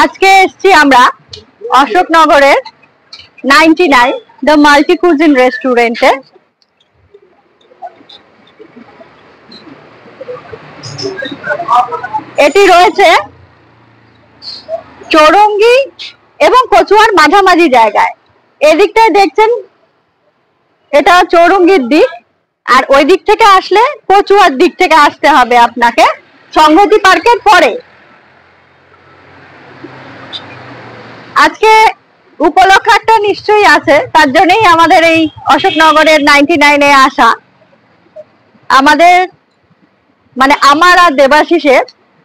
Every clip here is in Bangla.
আজকে এসেছি আমরা অশোকনগরের 99 দ্য মাল্টি কুজিন রেস্টুরেন্টে। এটি রয়েছে চৌরঙ্গি এবং কচুয়ার মাঝামাঝি জায়গায়। এদিকটায় দেখছেন এটা চৌরঙ্গির দিক, আর ওই দিক থেকে আসলে কচুয়ার দিক থেকে আসতে হবে আপনাকে, সংহতি পার্কের পরে। আজকে উপলক্ষ একটা নিশ্চয়ই আছে, তার জন্যই আমাদের এই অশোকনগরের 99-এ আসা। আমাদের মানে আমার আর দেবাশিসের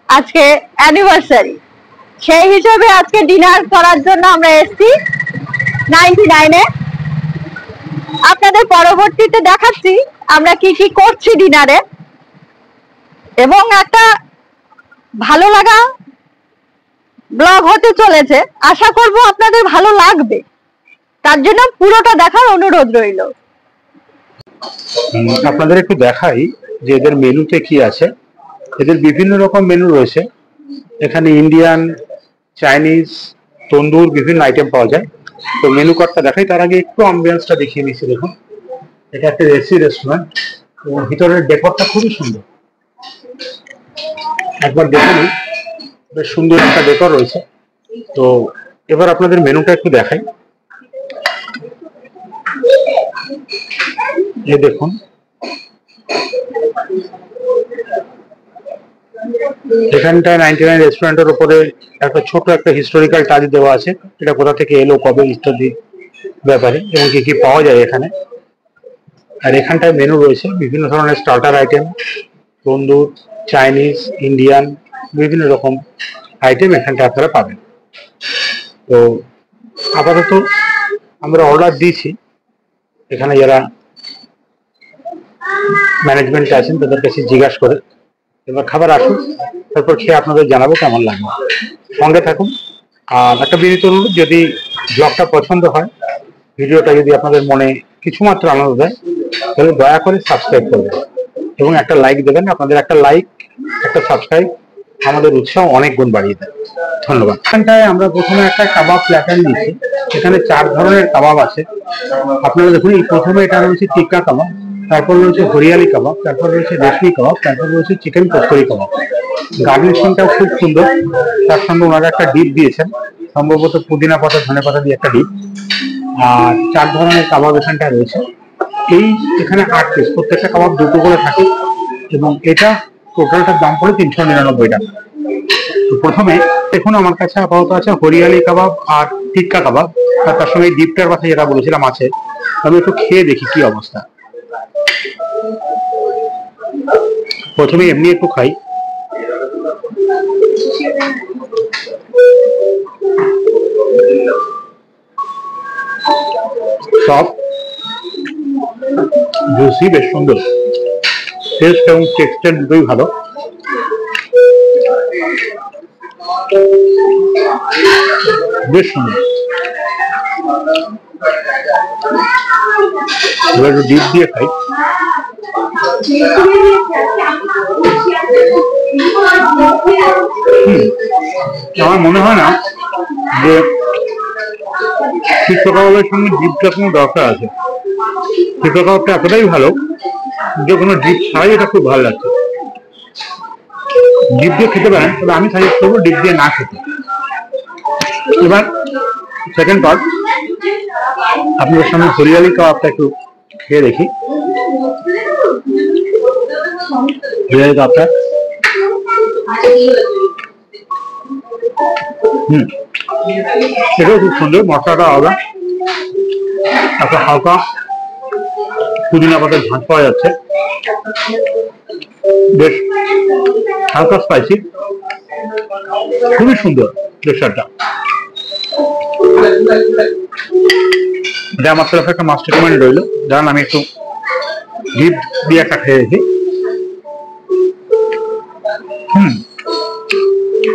আজকে অ্যানিভার্সারি, সেই হিসেবে আজকে ডিনার করার জন্য আমরা এসেছি 99-এ। আপনাদের পরবর্তীতে দেখাচ্ছি আমরা কি কি করছি ডিনারে, এবং একটা ভালো লাগা ব্লগ হতে চলেছে। আশা করব আপনাদের ভালো লাগবে, তার জন্য পুরোটা দেখার অনুরোধ রইল। আপনাদের একটু দেখাই যে এদের মেনুতে কি আছে। এদের বিভিন্ন রকম মেনু রয়েছে এখানে, ইন্ডিয়ান, চাইনিজ, তন্দুর, বিভিন্ন আইটেম পাওয়া যায়। তো মেনু কার্ডটা দেখাই, তার আগে একটু অ্যাম্বিয়েন্সটা দেখিয়ে নিচ্ছি। দেখুন, এটা একটা এসি রেস্টুরেন্ট এবং ভিতরের ডেকোরটা খুবই সুন্দর। একবার দেখুন, বেশ সুন্দর একটা ডেকোর রয়েছে। তো এবার আপনাদের মেনুটা একটু দেখাই। এই দেখুন, এখানটায় 99 রেস্টুরেন্টের উপরে একটা ছোট একটা হিস্টোরিক্যাল টাচ দেওয়া আছে, এটা কোথা থেকে এলো, কবে ইত্যাদি ব্যাপারে, এবং কি কি পাওয়া যায় এখানে। আর এখানটায় মেনু রয়েছে বিভিন্ন ধরনের স্টার্টার আইটেম, তন্দুর, চাইনিজ, ইন্ডিয়ান, বিভিন্ন রকম আইটেম এখানটায় আপনারা পাবেন। তো আপাতত আমরা অর্ডার দিয়েছি, এখানে যারা ম্যানেজমেন্টে আছেন তাদের কাছে জিজ্ঞাসা করে। এবার খাবার আসুন, তারপর খেয়ে আপনাদের জানাবো কেমন লাগবে। সঙ্গে থাকুন। আর একটা বিনীত অনুরোধ, যদি ব্লগটা পছন্দ হয়, ভিডিওটা যদি আপনাদের মনে কিছুমাত্র আনন্দ দেয়, তাহলে দয়া করে সাবস্ক্রাইব করবেন এবং একটা লাইক দেবেন। আপনাদের একটা লাইক, একটা সাবস্ক্রাইব আমাদের উৎসাহ অনেক গুণ বাড়িয়ে দেয়। ধন্যবাদ। এখানটায় আমরা প্রথমে একটা কাবাব প্ল্যাটার নিয়েছি। এখানে 4 ধরনের কাবাব আছে। আপনারা দেখুন, এই প্রথমে এটা রয়েছে টিক্কা কাবাব, তারপর রয়েছে হরিয়ালি কাবাব, তারপর রয়েছে রেশমি কাবাব, তারপর রয়েছে চিকেন কস্তুরি কাবাব। গার্নিশিংটাও খুব সুন্দর। তার সঙ্গে ওনারা একটা ডিপ দিয়েছেন, সম্ভবত পুদিনা পাতা, ধনে পাতা দিয়ে একটা ডিপ। আর 4 ধরনের কাবাব এখানটায় রয়েছে। এখানে 8 পিস, প্রত্যেকটা কাবাব 2 করে থাকে, এবং এটা টোটালটার দাম পড়ে 399 টাকা। তো প্রথমে দেখুন, আমার কাছে আপাতত আছে হরিয়ালি কাবাব আর টিক্কা কাবাব, আর তার সঙ্গে ডিপটার কথা যেটা বলেছিলাম আছে। আমি একটু খেয়ে দেখি কি অবস্থা। প্রথমে এমনি একটু খাই। সব জুসি, বেশ সুন্দর টেস্ট এবং টেক্সচার দুটোই ভালো। বেশ সুন্দর। এবার একটু ডিপ দিয়ে খাই। আমার মনে হয় না যে টিক্কা কাবাবের সঙ্গে ডিপটা কোনো দরকার আছে। টিক্কা কাবাবটা এতটাই ভালো যে কোনো ডিপ ছাড়াই এটা খুব ভালো লাগছে। ডিপ দিয়ে খেতে পারেন, তবে আমি সাজেস্ট করবো ডিপ দিয়ে না খেতে। এবার সেকেন্ড পার্ট, আপনাদের সামনে হরিয়ালি কাবাবটা একটু খেয়ে দেখি। হরিয়ালি কাবাবটা এটাও খুব সুন্দর। মশলাটা আলাদা, একটা হালকা পুদিনা পাতার ঝাঁঝ পাওয়া যাচ্ছে, বেশ হালকা স্পাইসি, খুবই সুন্দর টেক্সচারটা। এটা আমার তরফে একটা মাস্টার কমেন্ট রইল। জান, আমি একটু ডিপ দিয়ে একটা খেয়ে দেখি।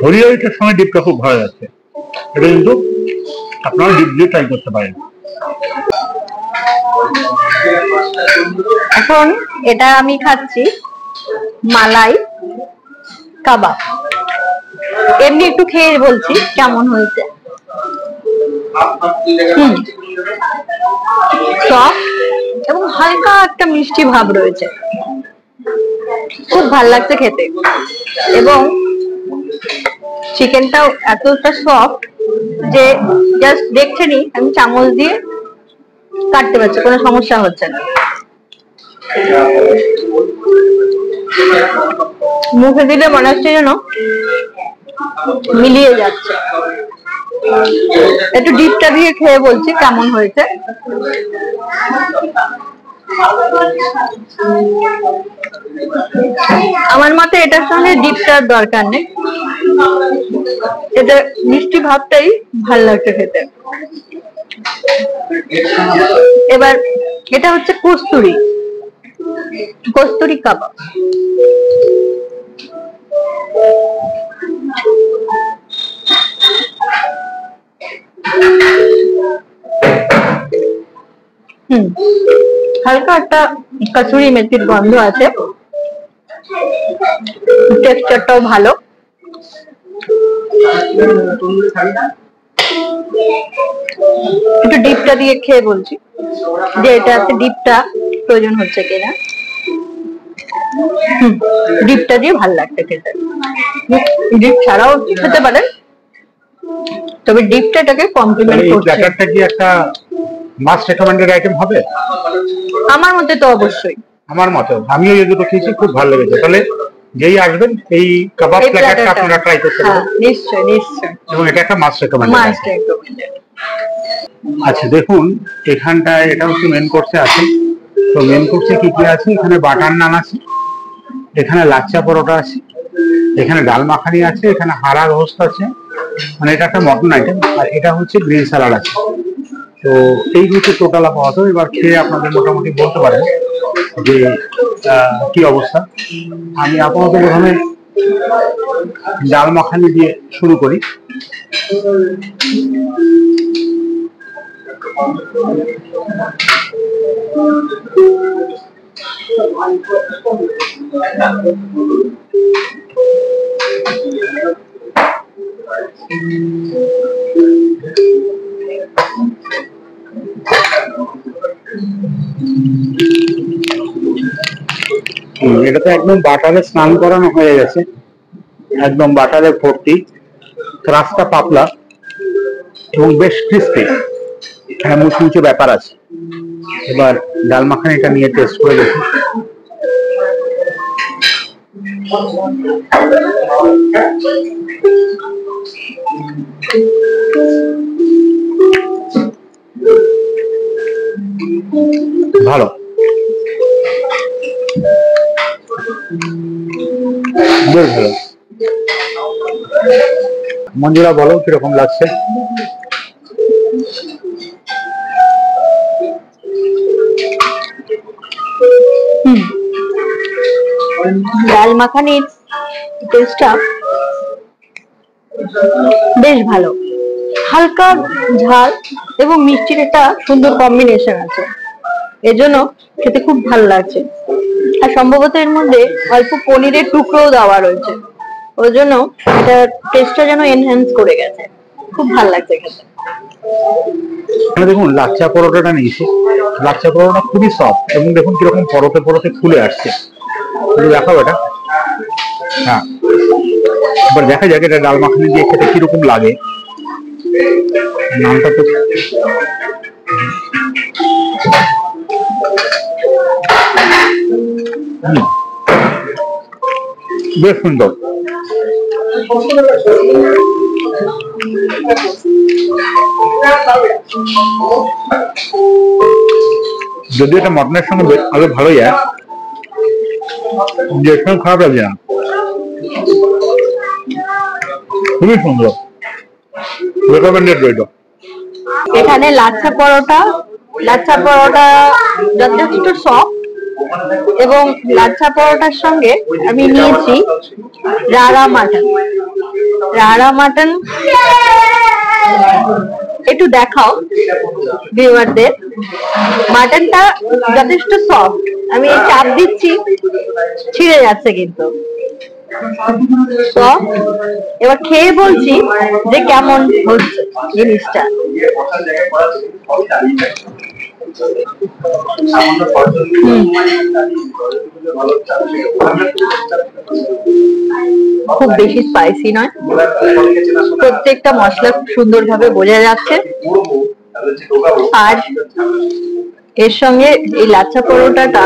হরিয়ালিটার সঙ্গে ডিপটা খুব ভালো যাচ্ছে। এটা কিন্তু আপনারা ডিপ দিয়ে ট্রাই করতে পারেন। এখন এটা আমি খাচ্ছি মালাই কাবাব। এমনি একটু খেয়ে বলছি কেমন হয়েছে। সফট এবং হালকা একটা মিষ্টি ভাব রয়েছে, খুব ভালো লাগছে খেতে। এবং চিকেনটাও এতটা সফট যে জাস্ট দেখছেনই আমি চামচ দিয়ে কাটতে পারছি, কোনো সমস্যা হচ্ছে না। মুখে দিলে মনে হচ্ছে যেন মিলিয়ে যাচ্ছে। একটু ডিপটা দিয়ে খেয়ে বলছি কেমন হয়েছে। আমার মতে এটার সঙ্গে ডিপটার দরকার নেই, এটা মিষ্টি ভাবটাই ভাল লাগছে খেতে। এবার এটা হচ্ছে কস্তুরি কাবাব। হালকা একটা কসুরি মেথির গন্ধ আছে, টেক্সচারটাও ভালো। একটু ডিপটা দিয়ে খেয়ে বলছি যে এটাতে ডিপটা প্রয়োজন হচ্ছে কিনা। ডিপটা দিয়ে ভালো লাগছে খেতে। ডিপ ছাড়াও খেতে পারেন, তবে ডিপটা এটাকে কমপ্লিমেন্ট করছে। প্ল্যাটারটা কি একটা মাস্ট রেকমেন্ডেড আইটেম হবে? আমার মতে তো অবশ্যই। আমার মতে আমিও এই দুটো খেয়েছি, খুব ভালো লেগেছে। তাহলে যেই আসবেন এই কাবাব প্ল্যাটারটা আপনারা ট্রাই করতে পারেন। নিশ্চয়ই নিশ্চয়ই, এবং এটা একটা মাস্ট রেকমেন্ডেড। আচ্ছা দেখুন, এখানটায় এটা হচ্ছে মেন কোর্সে আছে। তো মেন কোর্সে কি কি আছে? এখানে বাটার নান আছে, এখানে লাচ্চা পরোটা আছে, এখানে ডাল মাখানি আছে, এখানে হারা রোস্ট আছে, মানে এটা একটা মটন আইটেম, আর এটা হচ্ছে গ্রিন স্যালাড আছে। তো এই দুটো টোটাল আপাতত। এবার খেয়ে আপনাদের মোটামুটি বলতে পারেন যে কি অবস্থা। আমি আপাতত প্রথমে ডাল মাখানি দিয়ে শুরু করি। এটা তো একদম বাটারে স্নান করানো হয়ে গেছে, একদম বাটারে ভর্তি, ক্রাস্টটা পাতলা এবং বেশ ক্রিস্পি, এখানে মুচমুচে ব্যাপার আছে। এবার ডাল মাখানিটা নিয়ে টেস্ট করে দেখি। ভালো, বেশ ভালো। মঞ্জুরা বলো কিরকম লাগছে? ডাল মাখানির টেস্টটা বেশ ভালো, হালকা ঝাল এবং মিষ্টির একটা সুন্দর কম্বিনেশন আছে, এজন্য খেতে খুব ভালো লাগছে। আর সম্ভবত এর মধ্যে অল্প পনিরের টুকরোও দেওয়া রয়েছে, ওই জন্য এটা টেস্টটা যেন এনহ্যান্স করে গেছে, খুব ভালো লাগছে খেতে। দেখুন লাচ্চা পরোটাটা নিয়েছি, লাচ্চা পরোটা খুবই সফট এবং দেখুন কিরকম পরোটে পরোটে ফুলে আসছে। দেখাবো এটা, হ্যাঁ এবার দেখা যাক এটা ডাল মাখানি দিয়ে খেতে কিরকম লাগে। নামটা তো বেশ সুন্দর। যদি এটা মটনের সঙ্গে আরো ভালো যায়, দেখতে খারাপ লাগছে না, খুবই সুন্দর, রেকমেন্ডেড রইল। এখানে লাচ্ছা পরোটা যথেষ্ট সফট, এবং লাচ্ছা পরোটার সঙ্গে আমি নিয়েছি রাড়া মাটন। একটু দেখাও ভিউয়ারদের, মাটনটা যথেষ্ট সফট, আমি চাপ দিচ্ছি ছিঁড়ে যাচ্ছে, কিন্তু সফট। এবার খেয়ে বলছি যে কেমন হচ্ছে জিনিসটা। খুব বেশি স্পাইসি নয়, প্রত্যেকটা মশলা খুব সুন্দরভাবে বোঝা যাচ্ছে। আর এর সঙ্গে এই লাচ্ছা পরোটাটা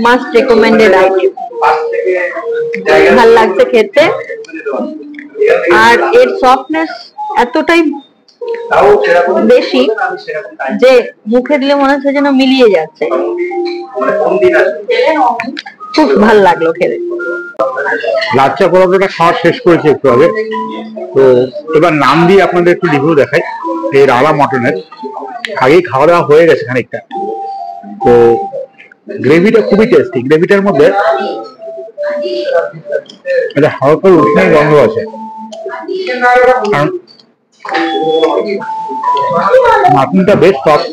মাস্ট রেকমেন্ডেড আইটেম। ভাল লাগছে খেতে, আর এর সফটনেস এতটাই বেশি যে মুখে দিলে মনে হচ্ছে যেন মিলিয়ে যাচ্ছে। খুব ভাল লাগলো খেতে। লাচ্ছা পরোটাটা খাওয়া শেষ করেছি একটু আগে। তো এবার নাম দিয়ে আপনাদের একটু রিভিউ দেখাই এই রালা মটনের। আগেই খাওয়া দাওয়া হয়ে গেছে খানিকটা। তো গ্রেভিটা খুবই টেস্টি। গ্রেভিটার মধ্যে এটা হালকা উষ্ণের গন্ধ আছে। মাটনটা বেশ সফট,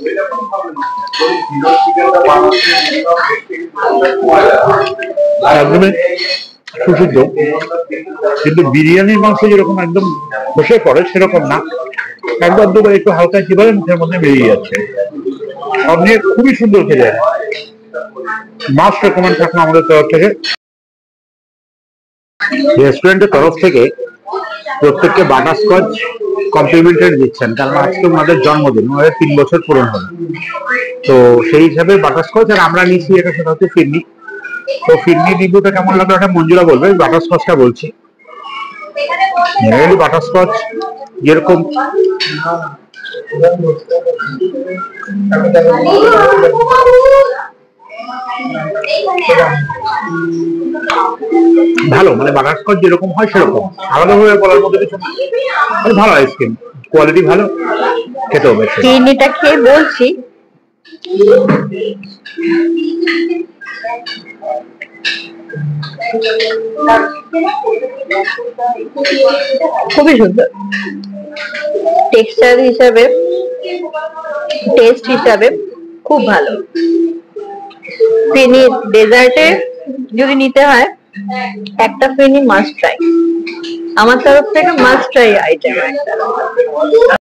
একদমই সুসিদ্ধ, কিন্তু বিরিয়ানির মাংস যেরকম একদম বসে পড়ে সেরকম না, একবার দুবার একটু হালকা চিবালে মুখের মধ্যে বেরিয়ে যাচ্ছে। সব নিয়ে খুবই সুন্দর খেতে, মাস্ট রেকমেন্ড থাকলো আমাদের তরফ থেকে। রেস্টুরেন্টের তরফ থেকে প্রত্যেককে বাটারস্কচ কমপ্লিমেন্টারি দিচ্ছেন, কারণ আজকে ওনাদের জন্মদিন, ওনাদের 3 বছর পূরণ হলো। তো সেই হিসাবে বাটারস্কচ, আর আমরা নিচ্ছি এটা সেটা হচ্ছে ফিরনি। তো ফিরনি রিভিউটা কেমন লাগলো এটা মঞ্জুরা বলবে। বাটারস্কচটা বলছি, জেনারেলি বাটারস্কচ যেরকম ভালো, মানে বাটারস্কচ যেরকম হয় সেরকম, আলাদাভাবে বলার মতো কিছু না। ভালো আইসক্রিম, কোয়ালিটি ভালো, খেতেও বেশ। চিনিটা খেয়ে বলছি খুবই সুন্দর। টেক্সচার হিসাবে, টেস্ট হিসাবে খুব ভালো। ফিনি ডেজার্টে যদি নিতে হয় একটা ফিনি মাস্ট ট্রাই, আমার তরফ থেকে মাস্ট ট্রাই আইটেম একটা।